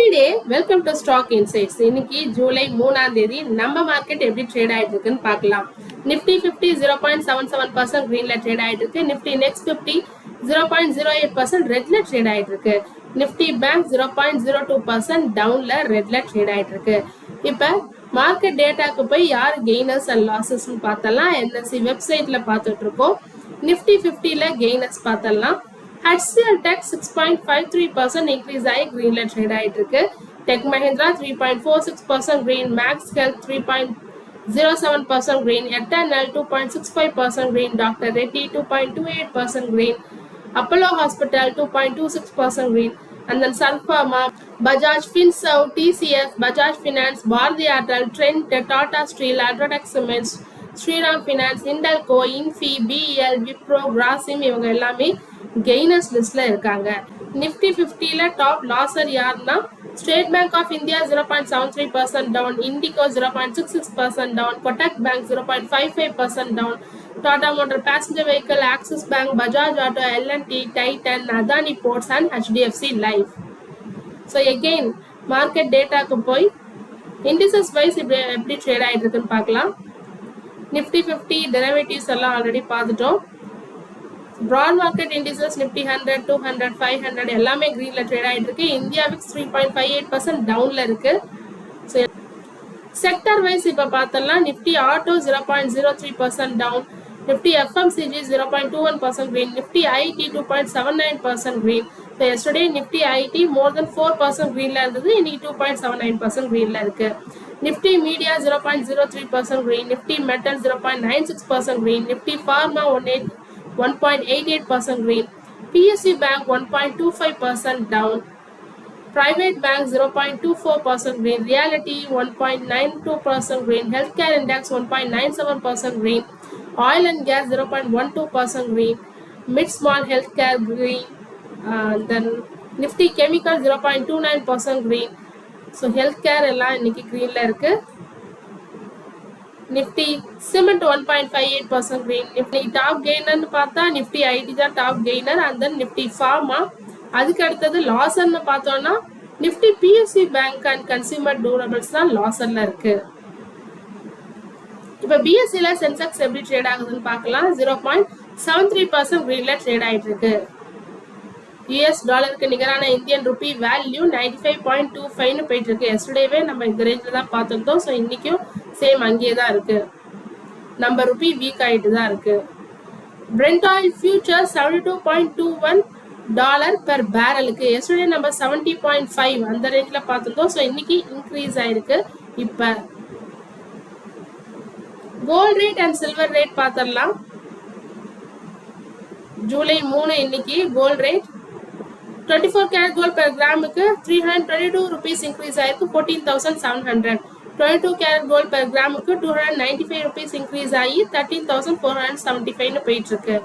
ஹாய்டே, welcome to stock insights. இன்னைக்கு ஜூலை 3ஆம் தேதி நம்ம மார்க்கெட் எப்படி ட்ரேட் ஆயிட்டு இருக்குன்னு பார்க்கலாம். நிஃப்டி 50 0.77% கிரீன்ல ட்ரேட் ஆயிட்டு இருக்கு. நிஃப்டி நெக்ஸ்ட் 50 0.08% ரெட்ல ட்ரேட் ஆயிட்டு இருக்கு. நிஃப்டி பேங்க் 0.02% டவுன்ல ரெட்ல ட்ரேட் ஆயிட்டு இருக்கு. இப்ப மார்க்கெட் டேட்டாக்கு போய் யார் கெய்னர்ஸ் அண்ட் லாசஸ் பார்த்தலாம். என்எஸ்சி வெப்சைட்ல பார்த்துட்டு இருக்கோம். நிஃப்டி 50ல கெய்னர்ஸ் பார்த்தலாம். HCL Tech 6.53% increase ஆகி greenல trade ஆயிட்டு இருக்கு. Tech Mahindra 3.46% green, Max Health 3.07% green, Eternal 2.65% green, Dr. Reddy 2.28% green, Apollo Hospital 2.26% green, and then Sun Pharma, Bajaj Finserv, TCS, Bajaj Finance, Bharti Airtel, Trent, Tata Steel, Ultratech Cements, Shriram Finance, Hindalco, Infi, BEL, Wipro, Grasim இவங்க எல்லாமே gainers லிஸ்ட்ல இருக்காங்க. Nifty 50ல top loser யாருன்னா State Bank of India 0.73% down, IndiGo 0.66% down, Kotak Bank 0.55% down, Tata Motor Passenger Vehicle, Axis Bank, Bajaj Auto, LNT, Titan, Adani Ports and HDFC Life. So again market டேட்டாக்கு போய் indices wise எப்படி trade ஆகிட்டு இருக்குன்னு பார்க்கலாம். நிஃப்டி 50 டெரிவேட்டிவ்ஸ் எல்லாம் already பார்த்துட்டோம். Broad market indices Nifty 100, 200, 500 எல்லாமே greenல trade ஆயிட்டு இருக்கு. இந்தியா விக்ஸ் 3.58% டவுன்ல இருக்கு. செக்டர் வைஸ் இப்ப பார்த்தலாம். Nifty auto 0.03% down, Nifty FMCG 0.21% green, Nifty IT 2.79% green. So yesterday Nifty IT more than 4% greenல இருந்தது. இன்னைக்கு 2.79% greenல இருக்கு. Nifty media 0.03% green, Nifty metal 0.96% green, Nifty pharma 1.88% green, PSU Bank 1.25% down, Private Bank 0.24% green, Realty 1.92% green, Healthcare Index 1.97% green, Oil and Gas 0.12% green, Mid Small Healthcare green, then Nifty Chemical 0.29% green. So Healthcare எல்லாம் இன்னைக்கு greenல இருக்கு. Nifty cement 1.58% green. Nifty top கெய்னர்னு பார்த்தா Nifty IT தான் top gainer. And then Nifty pharma. அதுக்கு அடுத்தது லாசர்னு பார்த்தோம்னா Nifty PSC bank and consumer durables தான் லாசர்ல இருக்கு. இப்போ பிஎஸ்சில சென்செக்ஸ் எப்படி ட்ரேட் ஆகுதுன்னு பார்க்கலாம். 0.73% greenல ட்ரேட் ஆயிட்டு இருக்கு. யூஎஸ் டாலருக்கு நிகரான இந்தியன் ருபி வேல்யூ 95.25ன்னு போயிட்டு இருக்கு. எஸ்டர்டேவே நம்ம இந்த ரேஞ்சில் தான் பார்த்துருந்தோம். ஸோ இன்னைக்கும் சேம் அங்கேயே தான் இருக்கு. நம்ம ருபி வீக் ஆகிட்டு தான் இருக்கு. பிரெண்ட் ஆயில் ஃபியூச்சர் $72.21 பெர் பேரலுக்கு. எஸ்டர்டே நம்ம 70.5 அந்த ரேஞ்சில் பார்த்துருந்தோம். ஸோ இன்னைக்கு இன்க்ரீஸ் ஆயிருக்கு. இப்போ gold rate and silver rate பார்த்துடலாம். ஜூலை 3 இன்னைக்கு gold rate 24 carat gold per கிராமுக்கு 322 rupees இன்க்ரீஸ் ஆயிருக்கு. 14,700. 22 கேரட் கோல்ட் பெர் கிராமுக்கு 295 rupees இன்க்ரீஸ் ஆகி 13,475 போயிட்டு இருக்கு.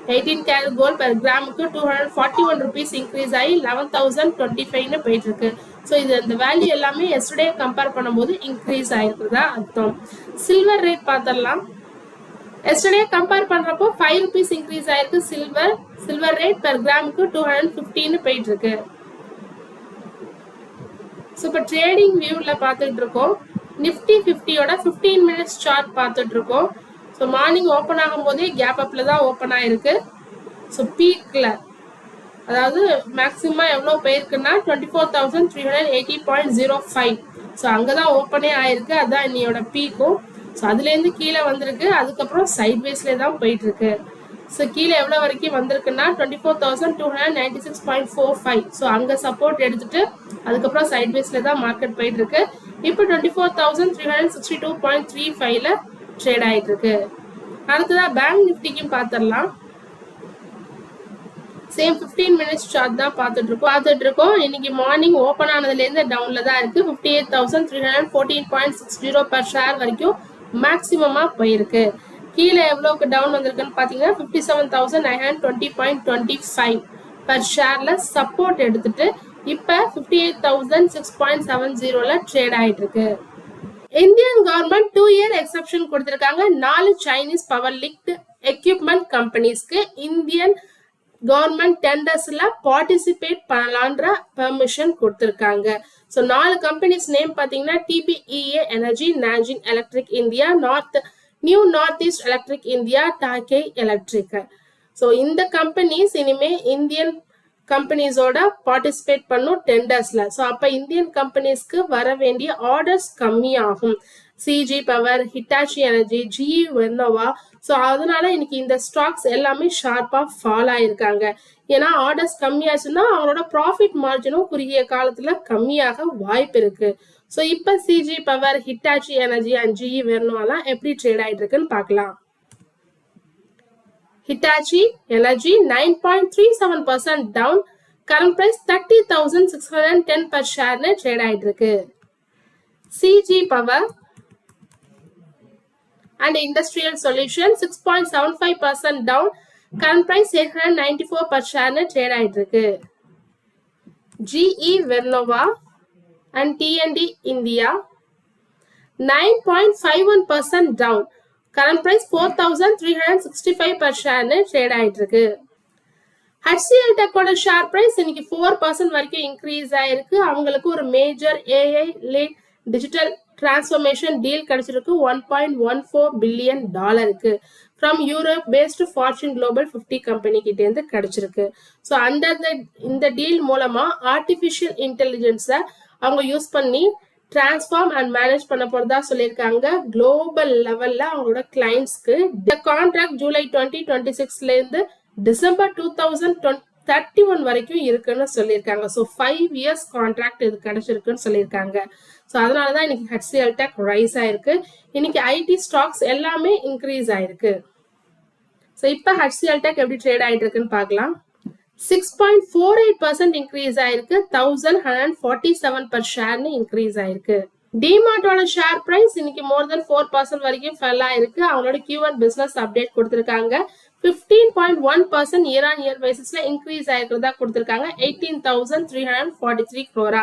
18 கேரட் கோல்ட் பெர் கிராமுக்கு 241 rupees இன்க்ரீஸ் ஆகி 11,025 போயிட்டு இருக்கு. ஸோ இது இந்த வேல்யூ எல்லாமே எஸ்டர்டே கம்பேர் பண்ணும்போது இன்க்ரீஸ் ஆயிருக்குதா அர்த்தம். சில்வர் ரேட் பார்த்துடலாம். எஸ்டர்டே கம்பேர் பண்றப்போ 5 rupees இன்க்ரீஸ் ஆயிருக்கு. சில்வர் ரேட் பெர் கிராமுக்கு 215 போயிட்டு இருக்கு. ஸோ இப்போ ட்ரேடிங் வியூவில் பார்த்துட்டு இருக்கோம். நிஃப்டி 50யோட 15 minutes சார்ட் பார்த்துட்டு இருக்கோம். ஸோ மார்னிங் ஓப்பன் ஆகும் போதே கேப் அப்ல தான் ஓப்பன் ஆயிருக்கு. ஸோ பீக்ல அதாவது மேக்ஸிமம் எவ்வளோ போயிருக்குன்னா 24,380.05. ஸோ அங்கே தான் ஓப்பனே ஆயிருக்கு. அதுதான் இன்னையோட பீக்கும். ஸோ அதுலேருந்து கீழே வந்திருக்கு. அதுக்கப்புறம் சைட்வேஸ்ல தான் போயிட்டு இருக்கு. ஸோ கீழே எவ்வளோ வரைக்கும் வந்திருக்குன்னா 24,296.45. ஸோ அங்கே சப்போர்ட் எடுத்துட்டு அதுக்கப்புறம் சைட்வேஸ்ல தான் மார்க்கெட் போயிட்டு இருக்கு. இப்போ 24,362.35ல ட்ரேட் ஆயிட்டு இருக்கு. அடுத்ததான் பேங்க் நிஃப்டிக்கும் பார்த்துடலாம். சேம் 15 minutes சார்ட் தான் பார்த்துட்டு இருக்கோம். இன்னைக்கு மார்னிங் ஓப்பன் ஆனதுலேருந்து டவுன்ல தான் இருக்கு. 58,314.60 per ஷேர் வரைக்கும் மேக்சிமமா போயிருக்கு. கீழே எவ்வளோக்கு டவுன் வந்திருக்குன்னு பார்த்தீங்கன்னா 57,920.25 per ஷேர்ல சப்போர்ட் எடுத்துட்டு இப்போ 58,006.70ல ட்ரேட் ஆயிட்டு இருக்கு. இந்தியன் கவர்மெண்ட் 2 year எக்ஸப்ஷன் கொடுத்திருக்காங்க. 4 சைனீஸ் பவர் லிங்க்டு எக்யூப்மெண்ட் கம்பெனிஸ்க்கு இந்தியன் கவர்மெண்ட் டெண்டர்ஸ்ல பார்ட்டிசிபேட் பண்ணலான்ற பெர்மிஷன் கொடுத்திருக்காங்க. ஸோ 4 கம்பெனிஸ் நேம் பார்த்தீங்கன்னா TBEA energy, Nanjing electric India, new north east electric India, டாக்கே எலக்ட்ரிக். ஸோ இந்த கம்பெனிஸ் இனிமே இந்தியன் கம்பெனிஸோட பார்ட்டிசிபேட் பண்ணும் டெண்டர்ஸ்ல. ஸோ அப்ப இந்தியன் கம்பெனிஸ்க்கு வர வேண்டிய ஆர்டர்ஸ் கம்மியாகும். CG power, Hitachi energy, GE Vernova. So அதனால இன்னைக்கு இந்த ஸ்டாக்ஸ் எல்லாமே ஷார்ப்பா ஃபால் ஆயிருக்காங்க. ஏன்னா ஆர்டர்ஸ் கம்மியாச்சுன்னா அவங்களோட ப்ராஃபிட் மார்ஜினும் குறுகிய காலத்துல கம்மியாக வாய்ப்பு இருக்கு. ஸோ இப்ப CG power, Hitachi energy and GE வெர்னோவாலாம் எப்படி ட்ரேட் ஆயிட்டு இருக்குன்னு பார்க்கலாம். Hitachi Energy 9.37% down, current price 30,610 per share னு ட்ரேட் ஆயிட்டு இருக்கு. CG Power and Industrial Solution 6.75% down, current price 894 per share னு ட்ரேட் ஆயிட்டு இருக்கு. GE Vernova and T&D India 9.51% down, current price 4,365 per share னு ட்ரேட் ஆயிட்டு இருக்கு. HCL Techோட ஷேர் பிரைஸ் இன்னைக்கு 4% வரைக்கும் இன்க்ரீஸ் ஆயிருக்கு. அவங்களுக்கு ஒரு major AI late digital transformation deal கிடைச்சிருக்கு. $1.14 billion from Europe based fortune global 50 company கிட்ட இருந்து கிடைச்சிருக்கு. ஸோ இந்த டீல் மூலமா ஆர்டிஃபிஷியல் இன்டெலிஜென்ஸை அவங்க யூஸ் பண்ணி டிரான்ஸ்ஃபார்ம் அண்ட் மேனேஜ் பண்ண போறதா சொல்லியிருக்காங்க குளோபல் லெவல்ல அவங்களோட கிளைண்ட்ஸ்க்கு. இந்த கான்ட்ராக்ட் ஜூலை 2026ல இருந்து டிசம்பர் 2031 வரைக்கும் இருக்குன்னு சொல்லியிருக்காங்க. ஸோ 5 இயர்ஸ் கான்ட்ராக்ட் இது கிடைச்சிருக்குன்னு சொல்லியிருக்காங்க. ஸோ அதனாலதான் இன்னைக்கு HCL Tech ரைஸ் ஆயிருக்கு. இன்னைக்கு IT ஸ்டாக்ஸ் எல்லாமே இன்க்ரீஸ் ஆயிருக்கு. ஸோ இப்போ HCL Tech எப்படி ட்ரேட் ஆயிட்டு இருக்குன்னு பார்க்கலாம். 6.48% இன்க்ரீஸ் ஆயிருக்கு. 1,147 per ஷேர்னு இன்க்ரீஸ் ஆயிருக்கு. டிமார்ட்டோட ஷேர் பிரைஸ் இன்னைக்கு மோர் தென் 4% வரைக்கும் ஃபெல் ஆயிருக்கு. அவங்களோட Q1 பிசினஸ் அப்டேட் கொடுத்திருக்காங்க. 15.1% இயர் ஆன் இயர் பேசிஸ்ல இன்க்ரீஸ் ஆயிருக்கிறதா கொடுத்திருக்காங்க. 18,343 crore.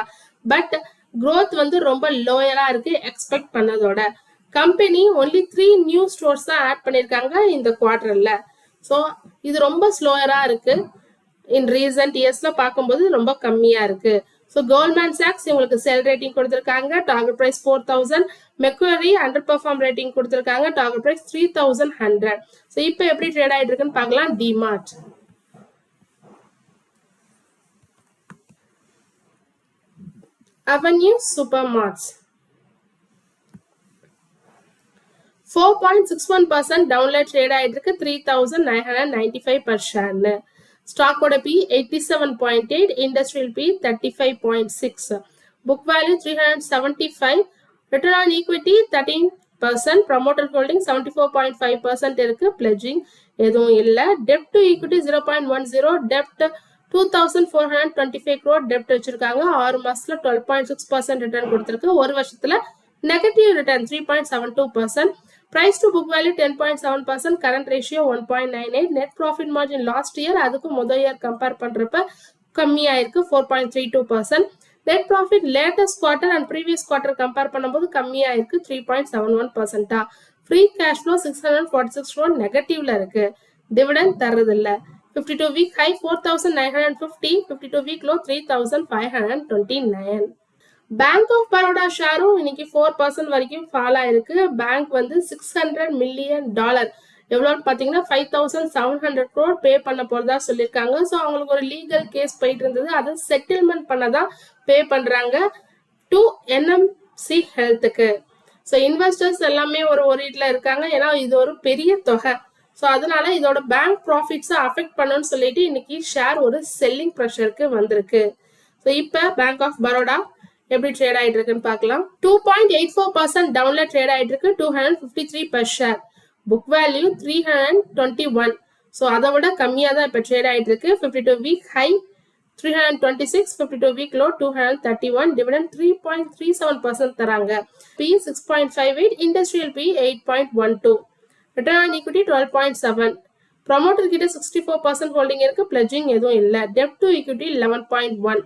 பட் growth வந்து ரொம்ப லோயரா இருக்கு எக்ஸ்பெக்ட் பண்ணதோட. கம்பெனி ஒன்லி 3 நியூ ஸ்டோர்ஸ் தான் ஆட் பண்ணிருக்காங்க இந்த குவார்டர்ல. ஸோ இது ரொம்ப ஸ்லோயரா இருக்கு. இன் ரீசன்ட் இயர்ஸ்ல பார்க்கும்போது ரொம்ப கம்மியா இருக்கு. ஸோ கோல்ட்மேன் சாக்ஸ் இவங்களுக்கு செல் ரேட்டிங் கொடுத்திருக்காங்க. Target price 4,000. Macquarie underperform rating கொடுத்திருக்காங்க. Target price 3,100. ஸோ இப்போ எப்படி ட்ரேட் ஆயிட்டு இருக்குன்னு பார்க்கலாம். டிமார்ட் அவென்யூ சூப்பர் மார்ட்ஸ் 4.61% டவுன்ல ட்ரேட் ஆயிட்டு இருக்கு. 3,995 per ஷேர்னு. ஸ்டாக்கோட P 87.8, industrial P 35.6, book value 375, return on equity 13%, promoter holding 74.5% இருக்கு. பிளெட்ஜிங் எதுவும் இல்ல. டெப்ட் டு ஈக்விட்டி 0.10, டெப்ட் 2,425 crore டெப்ட் வச்சிருக்காங்க. 6 மாசத்துல 12.6% ரிட்டர்ன் கொடுத்திருக்கு. ஒரு வருஷத்துல negative return 3.72%. Price to book value 10.7%, current ratio 1.98, net profit margin last year அதுக்கு முதல் இயர் கம்பேர் பண்றப்ப கம்மியாயிருக்கு 4.32%. Net profit latest quarter and previous quarter compare பண்ணும்போது கம்மியாயிருக்கு 3.71%. ஃப்ரீ கேஷ் ஃப்ளோ 646 crore நெகட்டிவ்ல இருக்கு. டிவிடெண்ட் தர்றது இல்ல. 52 week high 4,950, 52 week low 3,529. Bank of Baroda ஷேரும் இன்னைக்கு 4% வரைக்கும் ஃபால் ஆயிருக்கு. பேங்க் வந்து $600 million எவ்வளோன்னு பார்த்தீங்கன்னா 5,700 crore பே பண்ண போறதா சொல்லியிருக்காங்க. ஸோ அவங்களுக்கு ஒரு லீகல் கேஸ் போயிட்டு இருந்தது. அதை செட்டில்மெண்ட் பண்ணதான் பே பண்றாங்க டு NMC ஹெல்த்துக்கு. ஸோ இன்வெஸ்டர்ஸ் எல்லாமே ஒரு ஒரீட்ல இருக்காங்க. ஏன்னா இது ஒரு பெரிய தொகை. ஸோ அதனால இதோட பேங்க் ப்ராஃபிட்ஸை அஃபெக்ட் பண்ணுன்னு சொல்லிட்டு இன்னைக்கு ஷேர் ஒரு செல்லிங் ப்ரெஷருக்கு வந்திருக்கு. ஸோ இப்போ பேங்க் ஆஃப் பரோடா எப்படி ட்ரேட் ஆயிட்டு இருக்குன்னு பார்க்கலாம். 2.84% டவுன்ல ட்ரேட் ஆயிட்டு இருக்கு. 253 per share. Book value 321. So அதை விட கம்மியா தான் இப்போ ட்ரேட் ஆயிட்டு இருக்கு. 52 week high 326, 52 week low 231. Dividend 3.37% தராங்க. P 6.58, industrial P 8.12, return on equity 12.7. Promoter கிட்ட 64% ஹோல்டிங் இருக்கு. பிளட்ஜிங் எதுவும் இல்ல. டெப்ட் டு ஈக்விட்டி 11.1.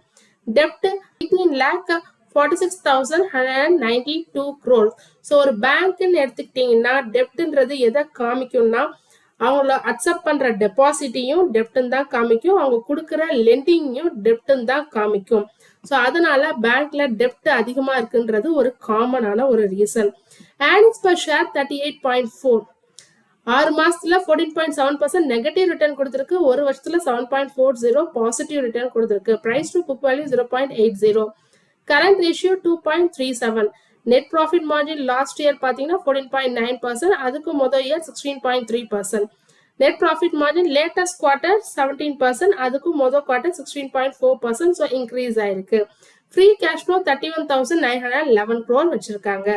டெப்ட் 18,46,192 crore. ஸோ ஒரு பேங்க்னு எடுத்துக்கிட்டீங்கன்னா டெப்ட்ன்றது எதை காமிக்கும்னா அவங்கள அக்செப்ட் பண்ற டெபாசிட்டையும் டெப்ட்னு தான் காமிக்கும். அவங்க கொடுக்குற லெண்டிங்கையும் டெப்ட்னு தான் காமிக்கும். ஸோ அதனால பேங்க்ல டெப்ட் அதிகமா இருக்குன்றது ஒரு காமனான ஒரு ரீசன். ஏர்னிங்ஸ் பர் ஷேர் 38.4, 6 மாசத்துல 14.7% நெகட்டிவ் ரிட்டர்ன் கொடுத்திருக்கு, ஒரு வருஷத்துல 7.40 பாசிட்டிவ் ரிட்டர்ன் கொடுத்திருக்கு. Price to book value 0.80, current ratio 2.37. Net profit margin last year பாத்தீங்கன்னா 14.9%, அதுக்கு முதல் year 16.3%. Net profit margin latest quarter 17%, அதுக்கு முதல் குவார்டர் 16.4%. ஸோ இன்க்ரீஸ் ஆயிருக்கு. ஃப்ரீ கேஷ் ஃப்ளோ 31,911 crore வச்சிருக்காங்க.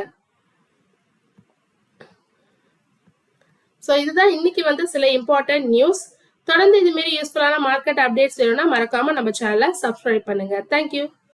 ஸோ இதுதான் இன்னைக்கு வந்து சில இம்பார்ட்டன்ட் நியூஸ். தொடர்ந்து இது மாதிரி யூஸ்ஃபுல்லான மார்க்கெட் அப்டேட்ஸ் வேணும்னா மறக்காம நம்ம சேனலை சப்ஸ்கிரைப் பண்ணுங்க. தேங்க்யூ.